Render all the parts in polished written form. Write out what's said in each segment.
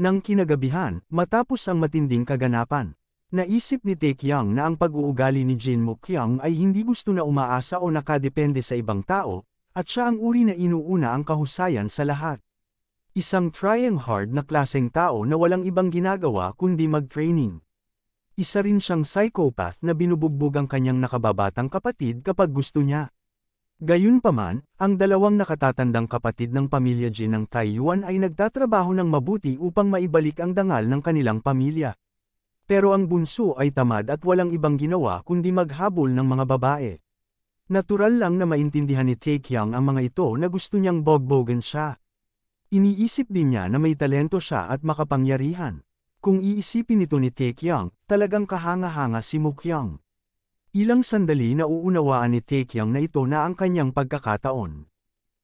Nang kinagabihan, matapos ang matinding kaganapan, naisip ni Taekyang na ang pag-uugali ni Jin Mokyang ay hindi gusto na umaasa o nakadepende sa ibang tao, at siya ang uri na inuuna ang kahusayan sa lahat. Isang trying hard na klaseng tao na walang ibang ginagawa kundi mag-training. Isa rin siyang psychopath na binubugbog ang kanyang nakababatang kapatid kapag gusto niya. Gayunpaman, ang dalawang nakatatandang kapatid ng pamilya Jin ng Taiyuan ay nagtatrabaho ng mabuti upang maibalik ang dangal ng kanilang pamilya. Pero ang bunso ay tamad at walang ibang ginawa kundi maghabol ng mga babae. Natural lang na maintindihan ni Taekyang ang mga ito na gusto niyang bogbogan siya. Iniisip din niya na may talento siya at makapangyarihan. Kung iisipin ito ni Taekyang, talagang kahanga-hanga si Mokyang. Ilang sandali na uunawaan ni Taekyang na ito na ang kanyang pagkakataon.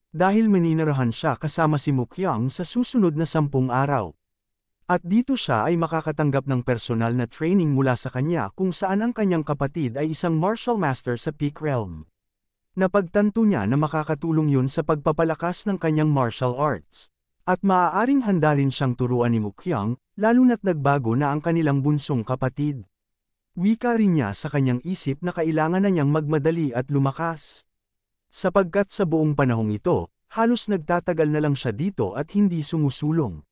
Dahil maninirahan siya kasama si Mokyang sa susunod na 10 araw. At dito siya ay makakatanggap ng personal na training mula sa kanya kung saan ang kanyang kapatid ay isang martial master sa Peak Realm. Napagtanto niya na makakatulong yun sa pagpapalakas ng kanyang martial arts. At maaaring handa rin siyang turuan ni Mokyang, lalo na't nagbago na ang kanilang bunsong kapatid. Wika rin niya sa kanyang isip na kailangan na niyang magmadali at lumakas. Sapagkat sa buong panahong ito, halos nagtatagal na lang siya dito at hindi sumusulong.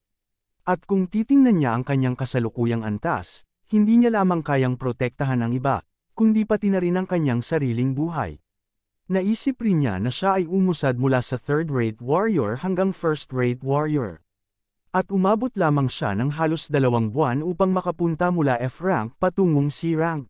At kung titingnan niya ang kanyang kasalukuyang antas, hindi niya lamang kayang protektahan ang iba, kundi pati na rin ang kanyang sariling buhay. Naisip rin niya na siya ay umusad mula sa third-rate warrior hanggang first-rate warrior. At umabot lamang siya ng halos 2 buwan upang makapunta mula F-rank patungong C-rank.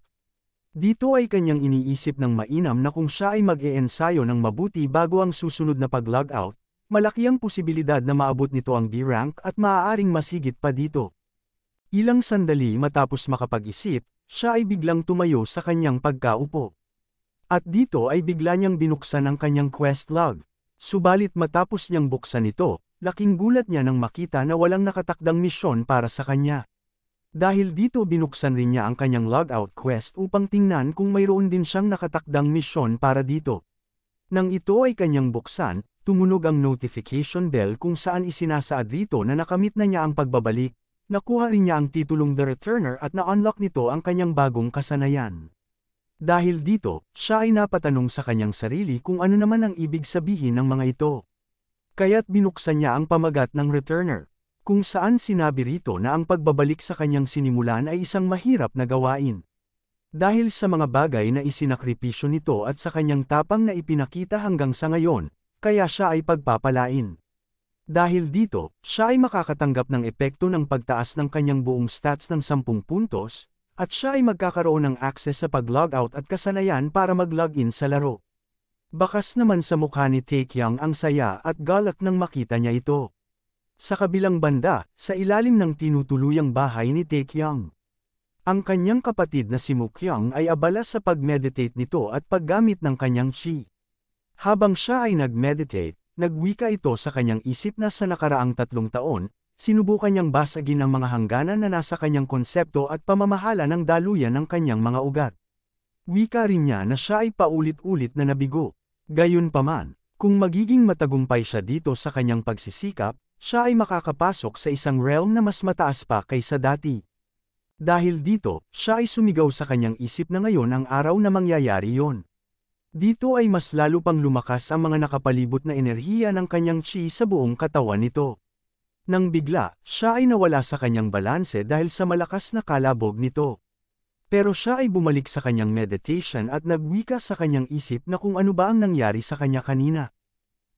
Dito ay kanyang iniisip ng mainam na kung siya ay mag-e-ensayo ng mabuti bago ang susunod na pag-logout, malaki ang posibilidad na maabot nito ang D-rank at maaaring mas higit pa dito. Ilang sandali matapos makapag-isip, siya ay biglang tumayo sa kanyang pagkaupo. At dito ay bigla niyang binuksan ang kanyang quest log. Subalit matapos niyang buksan ito, laking gulat niya nang makita na walang nakatakdang misyon para sa kanya. Dahil dito binuksan rin niya ang kanyang logout quest upang tingnan kung mayroon din siyang nakatakdang misyon para dito. Nang ito ay kanyang buksan, tumunog ang notification bell kung saan isinasaad rito na nakamit na niya ang pagbabalik, nakuha rin niya ang titulong The Returner at na-unlock nito ang kanyang bagong kasanayan. Dahil dito, siya ay napatanong sa kanyang sarili kung ano naman ang ibig sabihin ng mga ito. Kaya't binuksan niya ang pamagat ng Returner, kung saan sinabi rito na ang pagbabalik sa kanyang sinimulan ay isang mahirap na gawain. Dahil sa mga bagay na isinakripisyo nito at sa kanyang tapang na ipinakita hanggang sa ngayon, kaya siya ay pagpapalain. Dahil dito, siya ay makakatanggap ng epekto ng pagtaas ng kanyang buong stats ng 10 puntos, at siya ay magkakaroon ng access sa pag-logout at kasanayan para mag-login sa laro. Bakas naman sa mukha ni Taekyang ang saya at galak nang makita niya ito. Sa kabilang banda, sa ilalim ng tinutuluyang bahay ni Taekyang, ang kanyang kapatid na si Mokyang ay abala sa pag-meditate nito at paggamit ng kanyang chi. Habang siya ay nag-meditate, nagwika ito sa kanyang isip na sa nakaraang 3 taon, sinubukan niyang basagin ang mga hangganan na nasa kanyang konsepto at pamamahala ng daluyan ng kanyang mga ugat. Wika rin niya na siya ay paulit-ulit na nabigo. Gayunpaman, kung magiging matagumpay siya dito sa kanyang pagsisikap, siya ay makakapasok sa isang realm na mas mataas pa kaysa dati. Dahil dito, siya ay sumigaw sa kanyang isip na ngayon ang araw na mangyayari yon. Dito ay mas lalo pang lumakas ang mga nakapalibot na enerhiya ng kanyang chi sa buong katawan nito. Nang bigla, siya ay nawala sa kanyang balanse dahil sa malakas na kalabog nito. Pero siya ay bumalik sa kanyang meditation at nagwika sa kanyang isip na kung ano ba ang nangyari sa kanya kanina.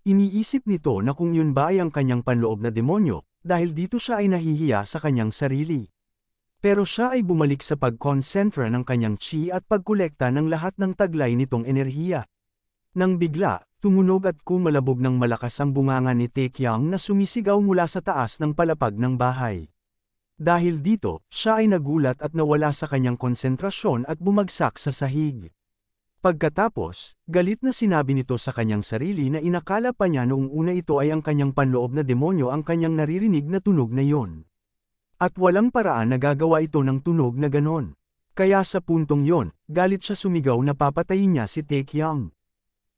Iniisip nito na kung yun ba ay ang kanyang panloob na demonyo, dahil dito siya ay nahihiya sa kanyang sarili. Pero siya ay bumalik sa pagkonsentra ng kanyang chi at pagkolekta ng lahat ng taglay nitong enerhiya. Nang bigla, tumunog at kumalabog ng malakas ang bunganga ni Taekyang na sumisigaw mula sa taas ng palapag ng bahay. Dahil dito, siya ay nagulat at nawala sa kanyang konsentrasyon at bumagsak sa sahig. Pagkatapos, galit na sinabi nito sa kanyang sarili na inakala pa niya noong una ito ay ang kanyang panloob na demonyo ang kanyang naririnig na tunog na yon. At walang paraan na gagawa ito ng tunog na ganon. Kaya sa puntong yon, galit siya sumigaw na papatayin niya si Taekyang.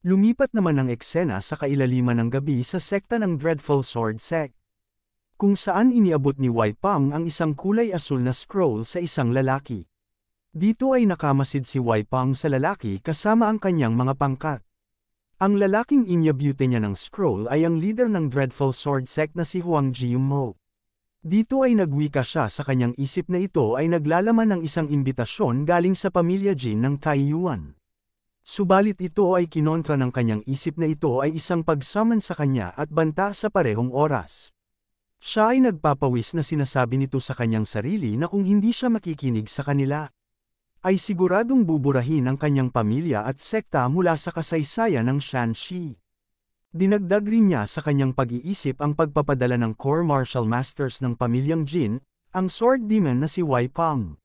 Lumipat naman ang eksena sa kailaliman ng gabi sa sekta ng Dreadful Sword Sect. kung saan iniabot ni Wai Pang ang isang kulay asul na scroll sa isang lalaki. Dito ay nakamasid si Wai Pang sa lalaki kasama ang kanyang mga pangkat. Ang lalaking iniabute niya ng scroll ay ang leader ng Dreadful Sword Sect na si Huang Jiumo. Dito ay nagwika siya sa kanyang isip na ito ay naglalaman ng isang imbitasyon galing sa pamilya Jin ng Taiyuan. Subalit ito ay kinontra ng kanyang isip na ito ay isang pagsaman sa kanya at banta sa parehong oras. Siya ay nagpapawis na sinasabi nito sa kanyang sarili na kung hindi siya makikinig sa kanila, ay siguradong buburahin ang kanyang pamilya at sekta mula sa kasaysayan ng Shanxi. Dinagdag rin niya sa kanyang pag-iisip ang pagpapadala ng core martial masters ng pamilyang Jin, ang sword demon na si Wai Pang.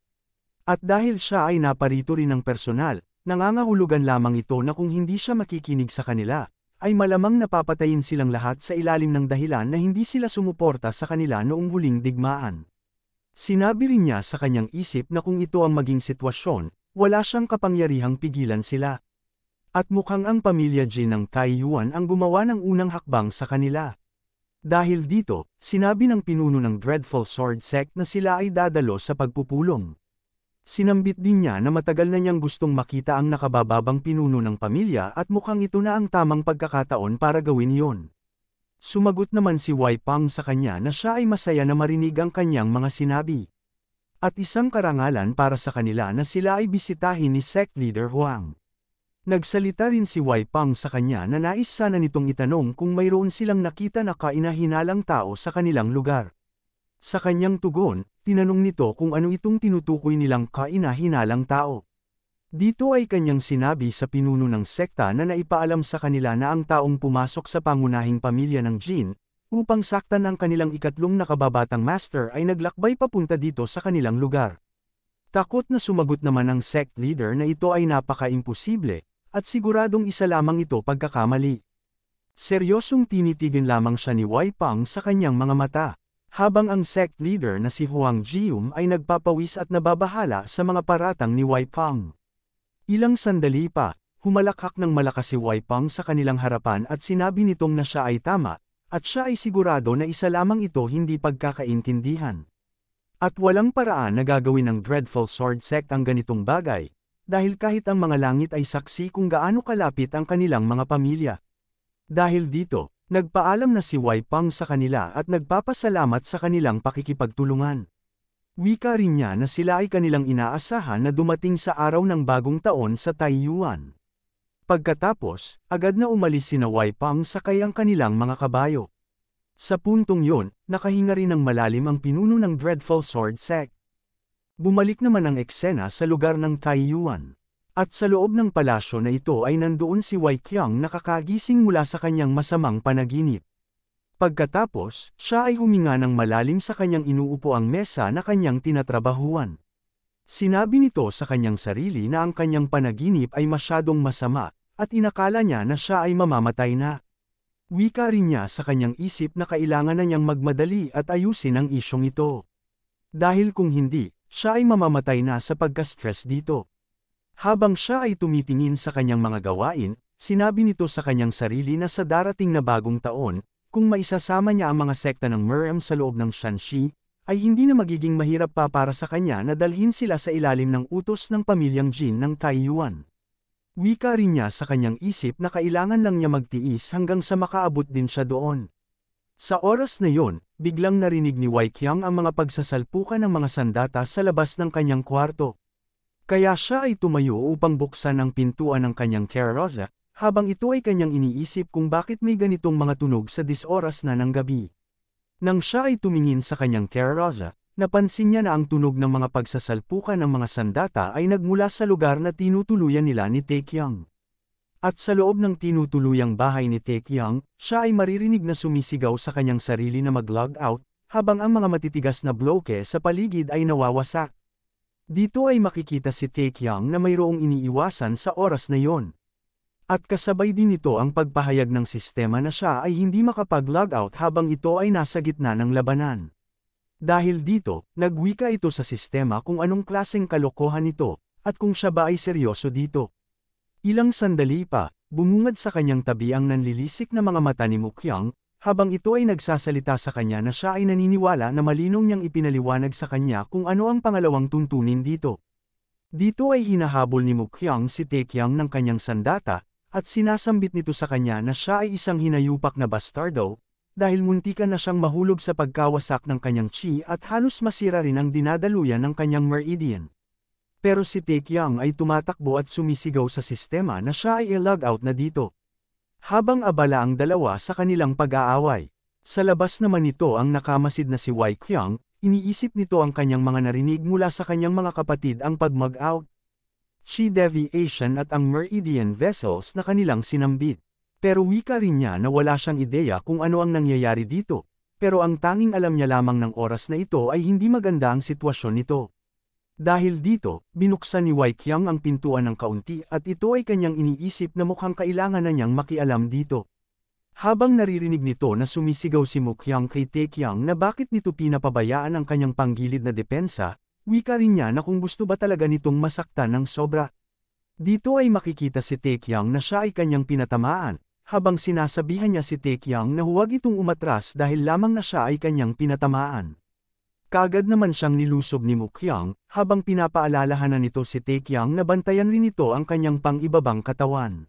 At dahil siya ay naparito rin ng personal, nangangahulugan lamang ito na kung hindi siya makikinig sa kanila, ay malamang napapatayin silang lahat sa ilalim ng dahilan na hindi sila sumuporta sa kanila noong huling digmaan. Sinabi rin niya sa kanyang isip na kung ito ang maging sitwasyon, wala siyang kapangyarihang pigilan sila. At mukhang ang pamilya Jin ng Taiyuan ang gumawa ng unang hakbang sa kanila. Dahil dito, sinabi ng pinuno ng Dreadful Sword Sect na sila ay dadalo sa pagpupulong. Sinambit din niya na matagal na niyang gustong makita ang nakabababang pinuno ng pamilya at mukhang ito na ang tamang pagkakataon para gawin yon. Sumagot naman si Wai Pang sa kanya na siya ay masaya na marinig ang kanyang mga sinabi. At isang karangalan para sa kanila na sila ay bisitahin ni Sect Leader Huang. Nagsalita rin si Wai Pang sa kanya na nais sana nitong itanong kung mayroon silang nakita na kainahinalang tao sa kanilang lugar. Sa kanyang tugon, tinanong nito kung ano itong tinutukoy nilang kainahinalang tao. Dito ay kanyang sinabi sa pinuno ng sekta na naipaalam sa kanila na ang taong pumasok sa pangunahing pamilya ng Jin, upang saktan ang kanilang ikatlong nakababatang master ay naglakbay papunta dito sa kanilang lugar. Takot na sumagot naman ang sect leader na ito ay napaka-imposible, at siguradong isa lamang ito pagkakamali. Seryosong tinitigin lamang siya ni Wai Pang sa kanyang mga mata, habang ang sect leader na si Huang Jium ay nagpapawis at nababahala sa mga paratang ni Wai Pang. Ilang sandali pa, humalakhak ng malakas si Wai Pang sa kanilang harapan at sinabi nitong na siya ay tama, at siya ay sigurado na isa lamang ito hindi pagkakaintindihan. At walang paraan na gagawin ng Dreadful Sword Sect ang ganitong bagay, dahil kahit ang mga langit ay saksi kung gaano kalapit ang kanilang mga pamilya. Dahil dito, nagpaalam na si Wai Pang sa kanila at nagpapasalamat sa kanilang pakikipagtulungan. Wika rin niya na sila ay kanilang inaasahan na dumating sa araw ng bagong taon sa Taiyuan. Pagkatapos, agad na umalis sina Wai Pang sakay ang kanilang mga kabayo. Sa puntong yon, nakahinga rin ng malalim ang pinuno ng Dreadful Sword Sect. Bumalik naman ang eksena sa lugar ng Taiyuan. At sa loob ng palasyo na ito ay nandoon si Wai Qiang nakakagising mula sa kanyang masamang panaginip. Pagkatapos, siya ay huminga ng malalim sa kanyang inuupuang mesa na kanyang tinatrabahuan. Sinabi nito sa kanyang sarili na ang kanyang panaginip ay masyadong masama, at inakala niya na siya ay mamamatay na. Wika rin niya sa kanyang isip na kailangan na niyang magmadali at ayusin ang isyong ito. Dahil kung hindi, siya ay mamamatay na sa pagka-stress dito. Habang siya ay tumitingin sa kanyang mga gawain, sinabi nito sa kanyang sarili na sa darating na bagong taon, kung maisasama niya ang mga sekta ng Merem sa loob ng Shanxi, ay hindi na magiging mahirap pa para sa kanya na dalhin sila sa ilalim ng utos ng pamilyang Jin ng Taiyuan. Wika rin niya sa kanyang isip na kailangan lang niya magtiis hanggang sa makaabot din siya doon. Sa oras na yon, biglang narinig ni Wai Qiang ang mga pagsasalpukan ng mga sandata sa labas ng kanyang kwarto. Kaya siya ay tumayo upang buksan ang pintuan ng kanyang terraza, habang ito ay kanyang iniisip kung bakit may ganitong mga tunog sa 10 oras na ng gabi. Nang siya ay tumingin sa kanyang terraza, napansin niya na ang tunog ng mga pagsasalpukan ng mga sandata ay nagmula sa lugar na tinutuluyan nila ni Taekyang. At sa loob ng tinutuluyang bahay ni Taekyang, siya ay maririnig na sumisigaw sa kanyang sarili na mag-log out, habang ang mga matitigas na bloke sa paligid ay nawawasak. Dito ay makikita si Taekyang na mayroong iniiwasan sa oras na yon. At kasabay din nito ang pagpahayag ng sistema na siya ay hindi makapag-log out habang ito ay nasa gitna ng labanan. Dahil dito, nagwika ito sa sistema kung anong klaseng kalokohan ito, at kung siya ba ay seryoso dito. Ilang sandali pa, bumungad sa kanyang tabi ang nanlilisik na mga mata ni Mukyang, habang ito ay nagsasalita sa kanya na siya ay naniniwala na malinaw niyang ipinaliwanag sa kanya kung ano ang pangalawang tuntunin dito. Dito ay hinahabol ni Mukyang si Taekyang ng kanyang sandata, at sinasambit nito sa kanya na siya ay isang hinayupak na bastardo, dahil muntikan na siyang mahulog sa pagkawasak ng kanyang chi at halos masira rin ang dinadaluyan ng kanyang meridian. Pero si Taekyang ay tumatakbo at sumisigaw sa sistema na siya ay i-log out na dito. Habang abala ang dalawa sa kanilang pag-aaway. Sa labas naman nito ang nakamasid na si Waikyang, iniisip nito ang kanyang mga narinig mula sa kanyang mga kapatid ang pag-mag-out. Chi deviation at ang meridian vessels na kanilang sinambit. Pero wika rin niya na wala siyang ideya kung ano ang nangyayari dito, pero ang tanging alam niya lamang ng oras na ito ay hindi maganda ang sitwasyon nito. Dahil dito, binuksan ni Waikyang ang pintuan ng kaunti at ito ay kanyang iniisip na mukhang kailangan na niyang makialam dito. Habang naririnig nito na sumisigaw si Mukyang kay Taekyang na bakit nito pinapabayaan ang kanyang panggilid na depensa, wika rin niya na kung gusto ba talaga nitong masaktan ng sobra. Dito ay makikita si Taekyang na siya ay kanyang pinatamaan, habang sinasabihan niya si Taekyang na huwag itong umatras dahil lamang na siya ay kanyang pinatamaan. Kaagad naman siyang nilusob ni Mukyang, habang pinapaalalahanan nito si Taekyang na bantayan rin ito ang kanyang pang-ibabang katawan.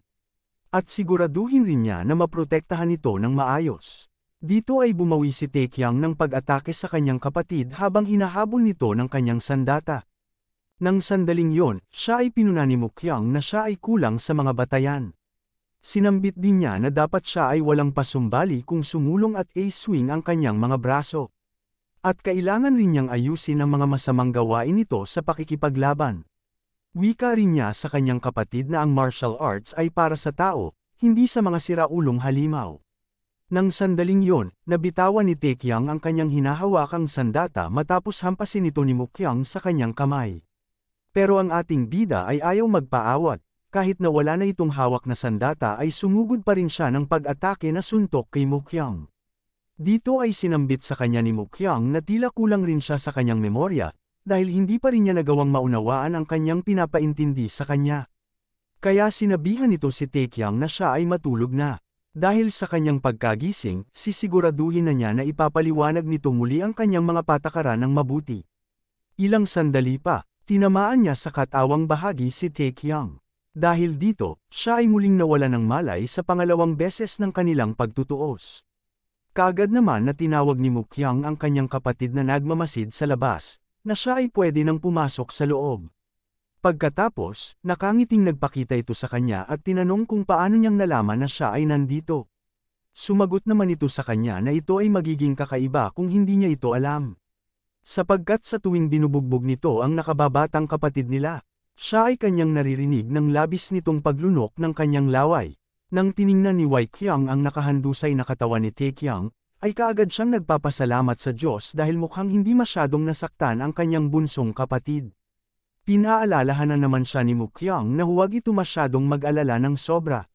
At siguraduhin rin niya na maprotektahan ito ng maayos. Dito ay bumawi si Taekyang ng pag-atake sa kanyang kapatid habang hinahabol nito ng kanyang sandata. Nang sandaling yon, siya ay pinuna ni Mukyang na siya ay kulang sa mga batayan. Sinambit din niya na dapat siya ay walang pasumbali kung sumulong at swing ang kanyang mga braso. At kailangan rin niyang ayusin ang mga masamang gawain nito sa pakikipaglaban. Wika rin niya sa kanyang kapatid na ang martial arts ay para sa tao, hindi sa mga siraulong halimaw. Nang sandaling yon, nabitawan ni Taekyang ang kanyang hinahawakang sandata matapos hampasin ito ni Mukyang sa kanyang kamay. Pero ang ating bida ay ayaw magpaawat. Kahit na wala na itong hawak na sandata ay sumugod pa rin siya ng pag-atake na suntok kay Mukyang. Dito ay sinambit sa kanya ni Mukyang na tila kulang rin siya sa kanyang memorya, dahil hindi pa rin niya nagawang maunawaan ang kanyang pinapaintindi sa kanya. Kaya sinabihan nito si Taekyang na siya ay matulog na. Dahil sa kanyang pagkagising, sisiguraduhin na niya na ipapaliwanag nito muli ang kanyang mga patakaran ng mabuti. Ilang sandali pa, tinamaan niya sa katawang bahagi si Taekyang. Dahil dito, siya ay muling nawala ng malay sa pangalawang beses ng kanilang pagtutuos. Kaagad naman na tinawag ni Mukyang ang kanyang kapatid na nagmamasid sa labas, na siya ay pwede nang pumasok sa loob. Pagkatapos, nakangiting nagpakita ito sa kanya at tinanong kung paano niyang nalaman na siya ay nandito. Sumagot naman ito sa kanya na ito ay magiging kakaiba kung hindi niya ito alam. Sapagkat sa tuwing binubugbog nito ang nakababatang kapatid nila, siya ay kanyang naririnig ng labis nitong paglunok ng kanyang laway. Nang tiningnan ni Waikyang ang nakahandusay na katawan ni Taekyang, ay kaagad siyang nagpapasalamat sa Diyos dahil mukhang hindi masyadong nasaktan ang kanyang bunsong kapatid. Pinaalalahanan naman siya ni Mukyang na huwag ito masyadong mag-alala ng sobra.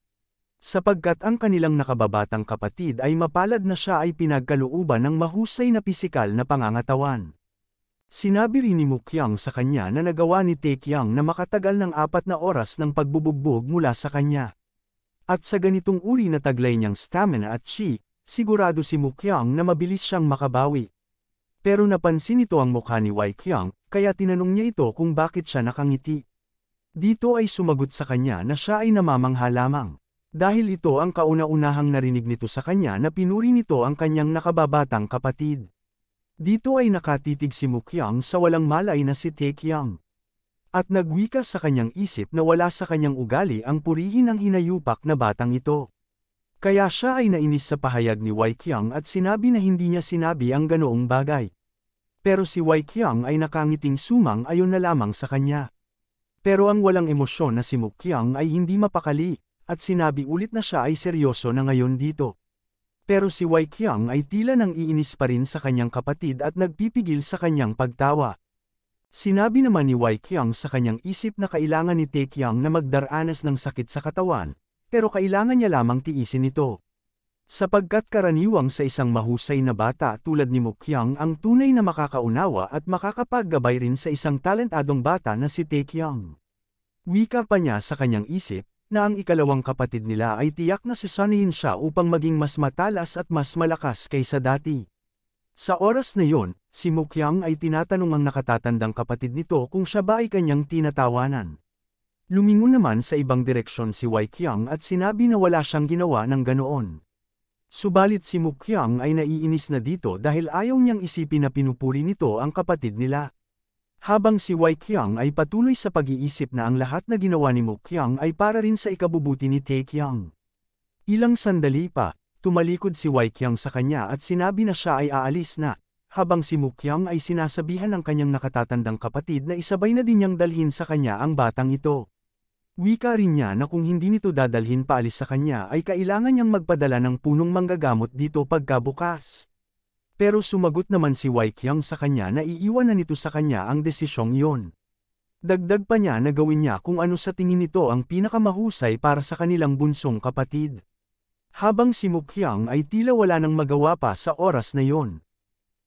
Sapagkat ang kanilang nakababatang kapatid ay mapalad na siya ay pinagkalooban ng mahusay na pisikal na pangangatawan. Sinabi rin ni Mukyang sa kanya na nagawa ni Taekyang na makatagal ng 4 na oras ng pagbubugbog mula sa kanya. At sa ganitong uri na taglay niyang stamina at chi, sigurado si Mukyang na mabilis siyang makabawi. Pero napansin ito ang mukha ni Waikyang, kaya tinanong niya ito kung bakit siya nakangiti. Dito ay sumagot sa kanya na siya ay namamangha lamang. Dahil ito ang kauna-unahang narinig nito sa kanya na pinuri nito ang kanyang nakababatang kapatid. Dito ay nakatitig si Mukyang sa walang malay na si Taekyang. At nagwika sa kanyang isip na wala sa kanyang ugali ang purihin ang hinayupak na batang ito. Kaya siya ay nainis sa pahayag ni Waikyang at sinabi na hindi niya sinabi ang ganoong bagay. Pero si Waikyang ay nakangiting sumang ayon na lamang sa kanya. Pero ang walang emosyon na si Mukyang ay hindi mapakali, at sinabi ulit na siya ay seryoso na ngayon dito. Pero si Waikyang ay tila nang iinis pa rin sa kanyang kapatid at nagpipigil sa kanyang pagtawa. Sinabi naman ni Waikyang sa kanyang isip na kailangan ni Taekyang na magdaranas ng sakit sa katawan, pero kailangan niya lamang tiisin ito. Sapagkat karaniwang sa isang mahusay na bata tulad ni Mukyang ang tunay na makakaunawa at makakapaggabay rin sa isang talentadong bata na si Taekyang. Wika pa niya sa kanyang isip, na ang ikalawang kapatid nila ay tiyak na sasanayin siya upang maging mas matalas at mas malakas kaysa dati. Sa oras na yon, si Mukyang ay tinatanong ang nakatatandang kapatid nito kung siya ba ay kanyang tinatawanan. Lumingon naman sa ibang direksyon si Wei Qiang at sinabi na wala siyang ginawa ng ganoon. Subalit si Mukyang ay naiinis na dito dahil ayaw niyang isipin na pinupuri nito ang kapatid nila. Habang si Wei Qiang ay patuloy sa pag-iisip na ang lahat na ginawa ni Mukyang ay para rin sa ikabubuti ni Tae Qiang. Ilang sandali pa, tumalikod si Wei Qiang sa kanya at sinabi na siya ay aalis na, habang si Mukyang ay sinasabihan ng kanyang nakatatandang kapatid na isabay na din niyang dalhin sa kanya ang batang ito. Wika rin niya na kung hindi nito dadalhin paalis sa kanya ay kailangan niyang magpadala ng punong manggagamot dito pagkabukas. Pero sumagot naman si Wei Qiang sa kanya na iiwan na nito sa kanya ang desisyong iyon. Dagdag pa niya na gawin niya kung ano sa tingin nito ang pinakamahusay para sa kanilang bunsong kapatid. Habang si Mukyang ay tila wala nang magawa pa sa oras na iyon.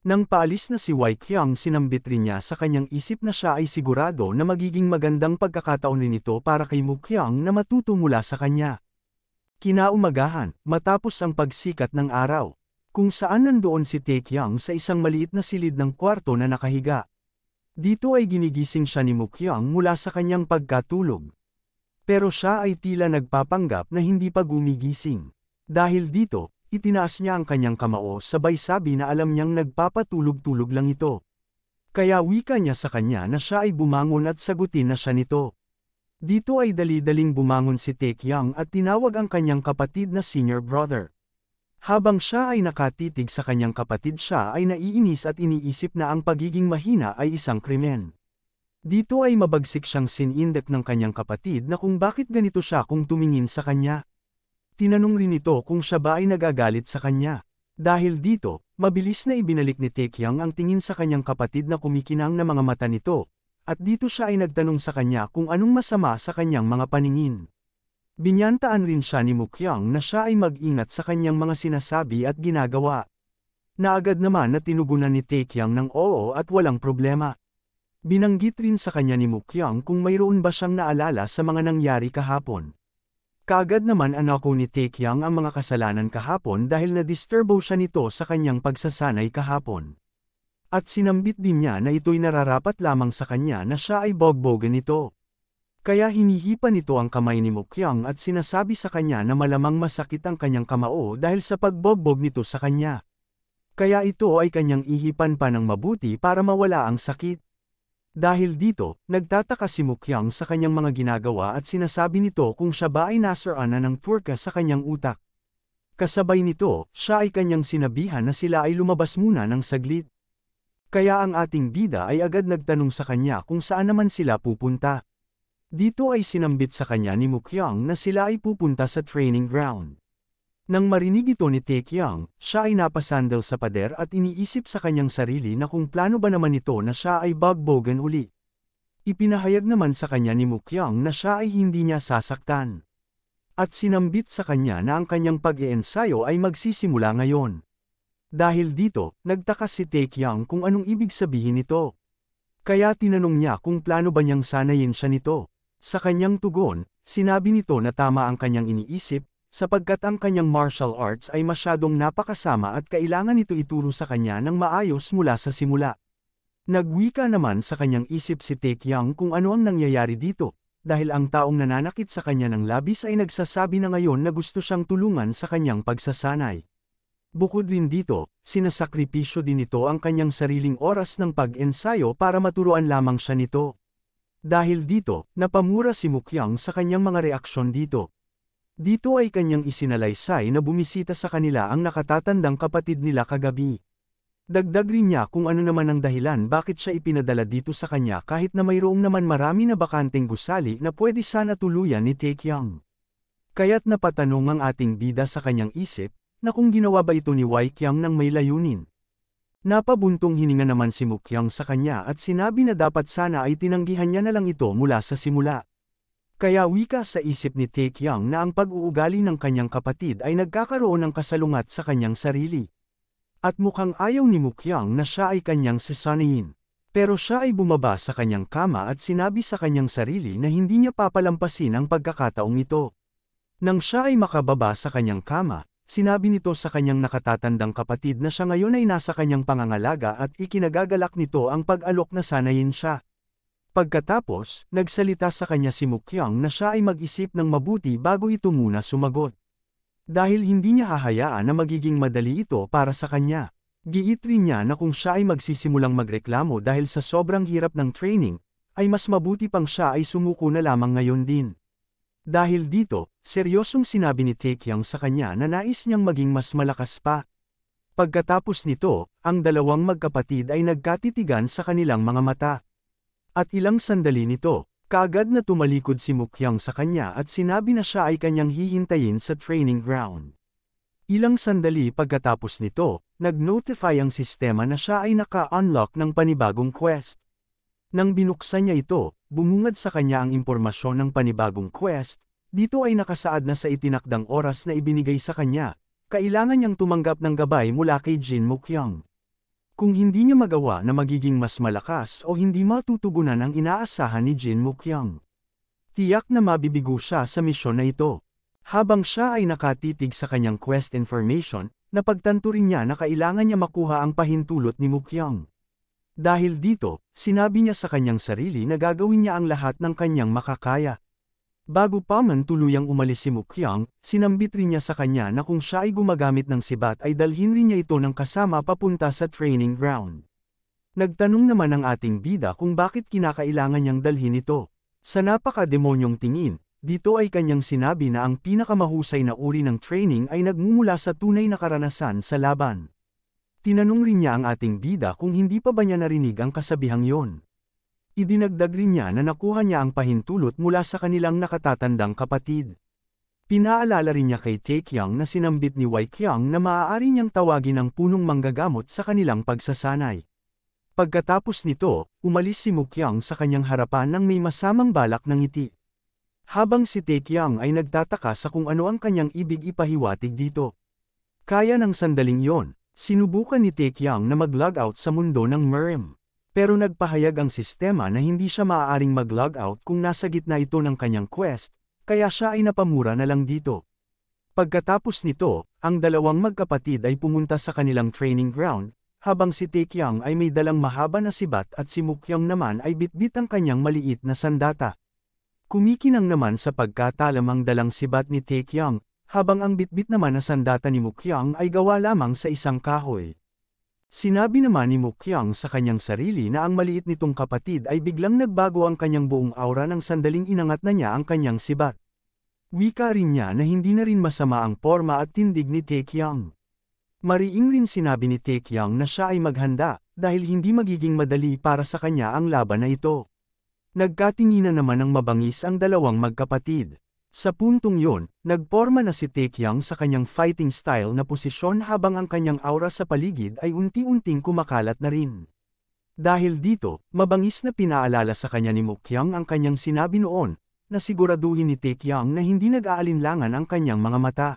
Nang paalis na si Wei Qiang sinambit rin niya sa kanyang isip na siya ay sigurado na magiging magandang pagkakataon rin ito para kay Mukyang na matuto mula sa kanya. Kinaumagahan, matapos ang pagsikat ng araw, kung saan nandoon si Tae Qiang sa isang maliit na silid ng kwarto na nakahiga. Dito ay ginigising siya ni Mukyang mula sa kanyang pagkatulog. Pero siya ay tila nagpapanggap na hindi pa gumigising. Dahil dito, itinaas niya ang kanyang kamao sabay sabi na alam niyang nagpapatulog-tulog lang ito. Kaya wika niya sa kanya na siya ay bumangon at sagutin na siya nito. Dito ay dali-daling bumangon si Tae Qiang at tinawag ang kanyang kapatid na senior brother. Habang siya ay nakatitig sa kanyang kapatid siya ay naiinis at iniisip na ang pagiging mahina ay isang krimen. Dito ay mabagsik siyang sinindak ng kanyang kapatid na kung bakit ganito siya kung tumingin sa kanya. Tinanong rin ito kung siya ba ay nagagalit sa kanya. Dahil dito, mabilis na ibinalik ni Tae Qiang ang tingin sa kanyang kapatid na kumikinang na mga mata nito, at dito siya ay nagtanong sa kanya kung anong masama sa kanyang mga paningin. Binyantaan rin siya ni Mukyang na siya ay mag-ingat sa kanyang mga sinasabi at ginagawa. Naagad naman na tinugunan ni Tae Qiang ng oo at walang problema. Binanggit rin sa kanya ni Mukyang kung mayroon ba siyang naalala sa mga nangyari kahapon. Kaagad naman anako ni Tae Qiang ang mga kasalanan kahapon dahil na-disturbo siya nito sa kanyang pagsasanay kahapon. At sinambit din niya na ito'y nararapat lamang sa kanya na siya ay bogbogan nito. Kaya hinihipa nito ang kamay ni Mukyang at sinasabi sa kanya na malamang masakit ang kanyang kamao dahil sa pagbogbog nito sa kanya. Kaya ito ay kanyang ihipan pa ng mabuti para mawala ang sakit. Dahil dito, nagtataka si Mukyang sa kanyang mga ginagawa at sinasabi nito kung siya ba ay nasarana ng turka sa kanyang utak. Kasabay nito, siya ay kanyang sinabihan na sila ay lumabas muna ng saglit. Kaya ang ating bida ay agad nagtanong sa kanya kung saan naman sila pupunta. Dito ay sinambit sa kanya ni Mukyang na sila ay pupunta sa training ground. Nang marinig ito ni Tae Qiang, siya ay napasandal sa pader at iniisip sa kanyang sarili na kung plano ba naman ito na siya ay bogbogan uli. Ipinahayag naman sa kanya ni Mukyang na siya ay hindi niya sasaktan. At sinambit sa kanya na ang kanyang pag-iensayo ay magsisimula ngayon. Dahil dito, nagtaka si Tae Qiang kung anong ibig sabihin nito. Kaya tinanong niya kung plano ba niyang sanayin siya nito. Sa kanyang tugon, sinabi nito na tama ang kanyang iniisip, sapagkat ang kanyang martial arts ay masyadong napakasama at kailangan ito ituro sa kanya ng maayos mula sa simula. Nagwika naman sa kanyang isip si Tae Qiang kung ano ang nangyayari dito, dahil ang taong nananakit sa kanya ng labis ay nagsasabi na ngayon na gusto siyang tulungan sa kanyang pagsasanay. Bukod din dito, sinasakripisyo din ito ang kanyang sariling oras ng pag-ensayo para maturuan lamang siya nito. Dahil dito, napamura si Mukyang sa kanyang mga reaksyon dito. Dito ay kanyang isinalaysay na bumisita sa kanila ang nakatatandang kapatid nila kagabi. Dagdag rin niya kung ano naman ang dahilan bakit siya ipinadala dito sa kanya kahit na mayroong naman marami na bakanteng gusali na pwede sana tuluyan ni Tae Qiang. Kaya't napatanong ang ating bida sa kanyang isip, na kung ginawa ba ito ni Wei Qiang ng may layunin. Napabuntong hininga naman si Mukyang sa kanya at sinabi na dapat sana ay tinanggihan niya na lang ito mula sa simula. Kaya wika sa isip ni Tae Qiang na ang pag-uugali ng kanyang kapatid ay nagkakaroon ng kasalungat sa kanyang sarili. At mukhang ayaw ni Mukyang na siya ay kanyang sasanayin. Pero siya ay bumaba sa kanyang kama at sinabi sa kanyang sarili na hindi niya papalampasin ang pagkakataong ito. Nang siya ay makababa sa kanyang kama, sinabi nito sa kanyang nakatatandang kapatid na siya ngayon ay nasa kanyang pangangalaga at ikinagagalak nito ang pag-alok na sanayin siya. Pagkatapos, nagsalita sa kanya si Mukyang na siya ay mag-isip ng mabuti bago ito muna sumagot. Dahil hindi niya hahayaan na magiging madali ito para sa kanya. Giit rin niya na kung siya ay magsisimulang magreklamo dahil sa sobrang hirap ng training, ay mas mabuti pang siya ay sumuko na lamang ngayon din. Dahil dito, seryosong sinabi ni Taekyang sa kanya na nais niyang maging mas malakas pa. Pagkatapos nito, ang dalawang magkapatid ay nagkatitigan sa kanilang mga mata. At ilang sandali nito, kaagad na tumalikod si Mukyang sa kanya at sinabi na siya ay kanyang hihintayin sa training ground. Ilang sandali pagkatapos nito, nag-notify ang sistema na siya ay naka-unlock ng panibagong quest. Nang binuksan niya ito, bumungad sa kanya ang impormasyon ng panibagong quest. Dito ay nakasaad na sa itinakdang oras na ibinigay sa kanya, kailangan niyang tumanggap ng gabay mula kay Jin Mukyang. Kung hindi niya magawa na magiging mas malakas o hindi matutugunan ang inaasahan ni Jin Mukyang, tiyak na mabibigo siya sa misyon na ito. Habang siya ay nakatitig sa kanyang quest information, napagtanto rin niya na kailangan niya makuha ang pahintulot ni Mukyang. Dahil dito, sinabi niya sa kanyang sarili na gagawin niya ang lahat ng kanyang makakaya. Bago pa man tuluyang umalis si Mukyang, sinambit rin niya sa kanya na kung siya ay gumagamit ng sibat ay dalhin rin niya ito ng kasama papunta sa training ground. Nagtanong naman ang ating bida kung bakit kinakailangan niyang dalhin ito. Sa napaka-demonyong tingin, dito ay kanyang sinabi na ang pinakamahusay na uri ng training ay nagmumula sa tunay na karanasan sa laban. Tinanong rin niya ang ating bida kung hindi pa ba niya narinig ang kasabihang yon. Idinagdag rin niya na nakuha niya ang pahintulot mula sa kanilang nakatatandang kapatid. Pinaalala rin niya kay Taekyang na sinambit ni Waikyang na maaari niyang tawagin ang punong manggagamot sa kanilang pagsasanay. Pagkatapos nito, umalis si Mukyang sa kanyang harapan nang may masamang balak ng ngiti. Habang si Taekyang ay nagtataka sa kung ano ang kanyang ibig ipahiwatig dito. Kaya ng sandaling yon, sinubukan ni Taekyang na mag-log out sa mundo ng Mirim. Pero nagpahayag ang sistema na hindi siya maaaring mag-log out kung nasa gitna ito ng kanyang quest, kaya siya ay napamura na lang dito. Pagkatapos nito, ang dalawang magkapatid ay pumunta sa kanilang training ground, habang si Taekyang ay may dalang mahaba na sibat at si Mukyang naman ay bitbit ang kanyang maliit na sandata. Kumikinang naman sa pagkatalam ang dalang sibat ni Taekyang, habang ang bitbit naman na sandata ni Mukyang ay gawa lamang sa isang kahoy. Sinabi naman ni Mukyang sa kanyang sarili na ang maliit nitong kapatid ay biglang nagbago ang kanyang buong aura ng sandaling inangat na niya ang kanyang sibat. Wika rin niya na hindi na rin masama ang porma at tindig ni Taekyang. Mariing rin sinabi ni Taekyang na siya ay maghanda, dahil hindi magiging madali para sa kanya ang laban na ito. Nagkatinginan naman ng mabangis ang dalawang magkapatid. Sa puntong yon, nagporma na si Taekyang sa kanyang fighting style na posisyon habang ang kanyang aura sa paligid ay unti-unting kumakalat na rin. Dahil dito, mabangis na pinaalala sa kanya ni Mukyang ang kanyang sinabi noon, na siguraduhin ni Taekyang na hindi nag-aalinlangan ang kanyang mga mata.